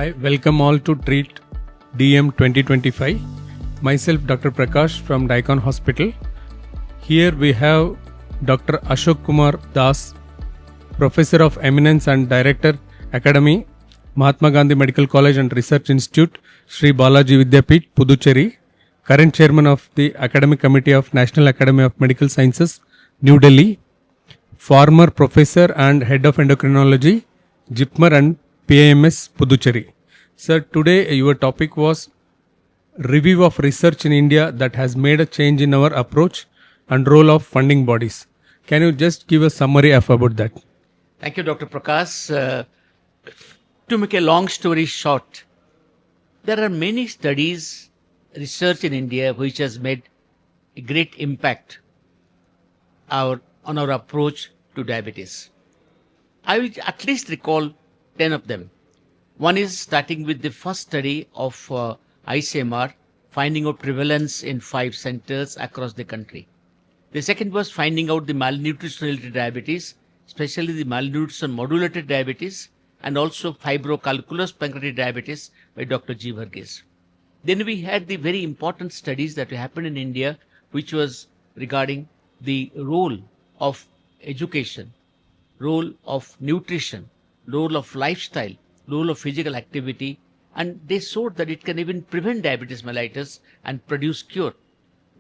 Hi, welcome all to Treat DM 2025. Myself, Dr. Prakash from Daikon Hospital. Here we have Dr. Ashok Kumar Das, Professor of Eminence and Director, Academy, Mahatma Gandhi Medical College and Research Institute, Sri Balaji Vidyapeeth, Puducherry. Current Chairman of the Academic Committee of National Academy of Medical Sciences, New Delhi. Former Professor and Head of Endocrinology, JIPMER and PIMS, Puducherry. Sir, today your topic was review of research in India that has made a change in our approach and role of funding bodies. Can you just give a summary of about that? Thank you, Dr. Prakash. To make a long story short, there are many studies, research in India which has made a great impact on our approach to diabetes. I will at least recall 10 of them. One is starting with the first study of ICMR, finding out prevalence in 5 centers across the country. The second was finding out the malnutrition-related diabetes, especially the malnutrition-modulated diabetes, and also fibrocalculous pancreatic diabetes by Dr. G. Varghese. Then we had the very important studies that happened in India, which was regarding the role of education, role of nutrition, role of lifestyle, role of physical activity, and they showed that it can even prevent diabetes mellitus and produce cure.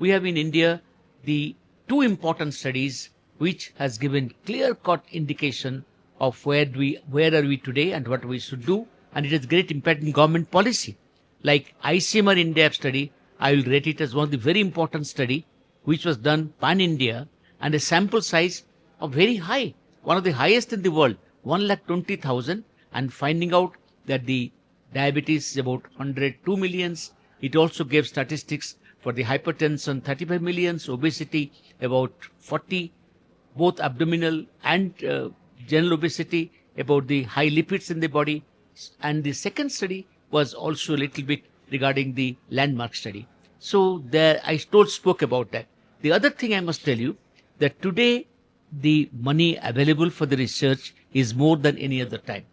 We have in India the 2 important studies which has given clear-cut indication of where are we today and what we should do, and it has great impact in government policy. Like ICMR India study, I will rate it as one of the very important study which was done pan-India and a sample size of very high, one of the highest in the world, 1,20,000, and finding out that the diabetes is about 102 millions. It also gave statistics for the hypertension, 35 millions, obesity, about 40, both abdominal and general obesity, about the high lipids in the body. And the second study was also a little bit regarding the landmark study. So there I spoke about that. The other thing I must tell you, that today the money available for the research is more than any other time.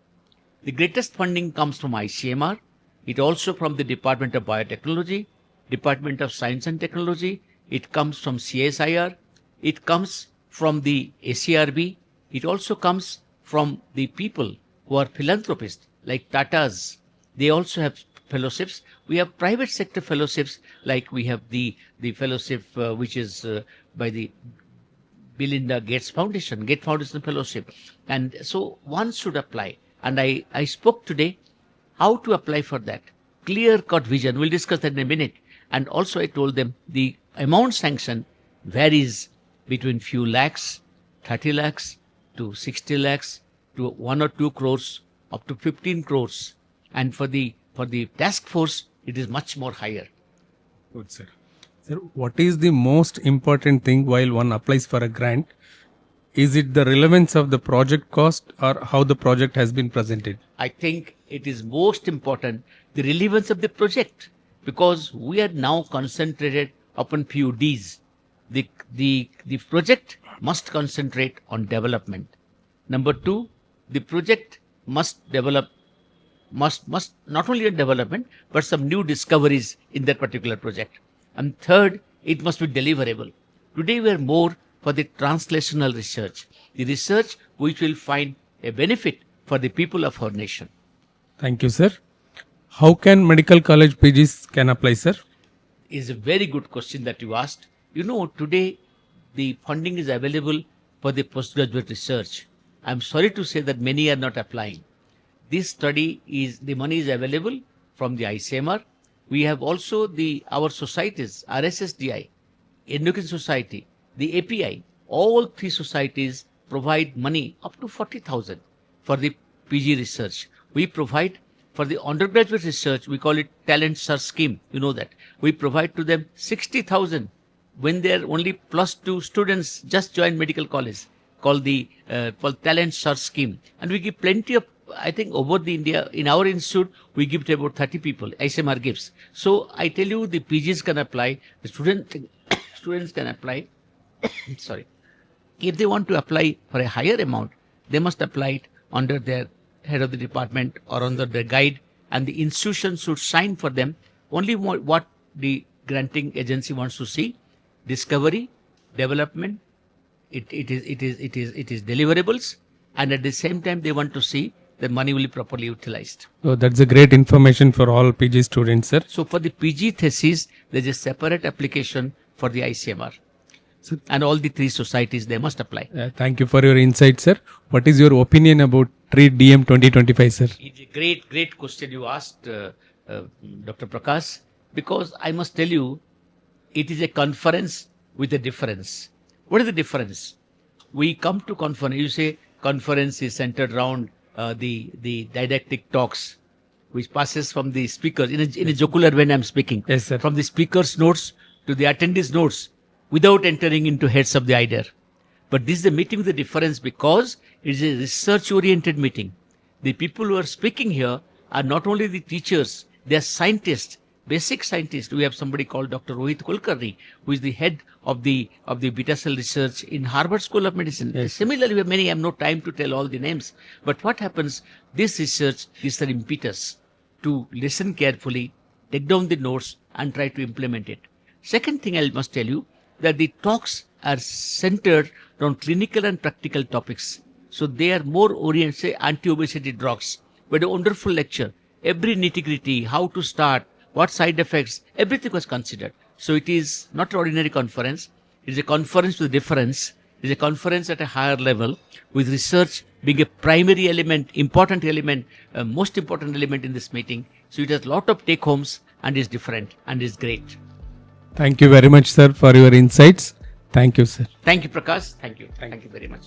The greatest funding comes from ICMR. It also from the Department of Biotechnology, Department of Science and Technology. It comes from CSIR. It comes from the ACRB. It also comes from the people who are philanthropists like Tata's. They also have fellowships. We have private sector fellowships, like we have the fellowship which is by the Bill and Gates Foundation, Gates Foundation Fellowship. And so one should apply. And I spoke today how to apply for that. Clear-cut vision. We'll discuss that in a minute. And also I told them the amount sanctioned varies between few lakhs, 30 lakhs to 60 lakhs to 1 or 2 crores up to 15 crores. And for the task force, it is much more higher. Good, sir. Sir, what is the most important thing while one applies for a grant? Is it the relevance of the project cost or how the project has been presented? I think it is most important, the relevance of the project, because we are now concentrated upon few Ds. The project must concentrate on development. Number 2, the project must develop, must not only on development, but some new discoveries in that particular project. And third, it must be deliverable. Today we are more for the translational research, the research which will find a benefit for the people of our nation. Thank you, sir. How can medical college PGs can apply, sir? Is a very good question that you asked. You know, today the funding is available for the postgraduate research. I'm sorry to say that many are not applying. This study the money is available from the ICMR. We have also our societies, RSSDI, Endocrine Society, the API, all 3 societies provide money up to 40,000 for the PG research. We provide for the undergraduate research, we call it Talent Search Scheme. You know that. We provide to them 60,000 when they are only +2 students just joined medical college, called the Talent Search Scheme. And we give plenty of, I think over the India, in our institute, we give to about 30 people, ICMR gives. So I tell you, the PGs can apply, the students can apply. Sorry. If they want to apply for a higher amount, they must apply it under their head of the department or under their guide and the institution should sign for them only what the granting agency wants to see: discovery, development, it is deliverables, and at the same time they want to see the money will be properly utilized. So that's a great information for all PG students, sir. So for the PG thesis, there is a separate application for the ICMR. Sir. And all the three societies, they must apply. Thank you for your insight, sir. What is your opinion about TREAT DM 2025, sir? It's a great question you asked, Dr. Prakash, because I must tell you, it is a conference with a difference. What is the difference? We come to conference, you say conference is centered around the didactic talks, which passes from the speakers, in a jocular when I'm speaking, Yes, sir. from the speaker's notes to the attendee's notes, without entering into heads of the idea. But this is a meeting with a difference because it is a research-oriented meeting. The people who are speaking here are not only the teachers, they are scientists, basic scientists. We have somebody called Dr. Rohit Kulkarni, who is the head of the beta cell research in Harvard School of Medicine. Yes. Similarly, we have many. I have no time to tell all the names. But what happens? This research is an impetus to listen carefully, take down the notes, and try to implement it. Second thing I must tell you, that the talks are centered around clinical and practical topics. So they are more oriented, say, anti-obesity drugs. But a wonderful lecture. Every nitty-gritty, how to start, what side effects, everything was considered. So it is not an ordinary conference. It is a conference with difference. It is a conference at a higher level, with research being a primary element, important element, most important element in this meeting. So it has a lot of take-homes and is different and is great. Thank you very much, sir, for your insights. Thank you, sir. Thank you, Prakash. Thank you. Thank you very much.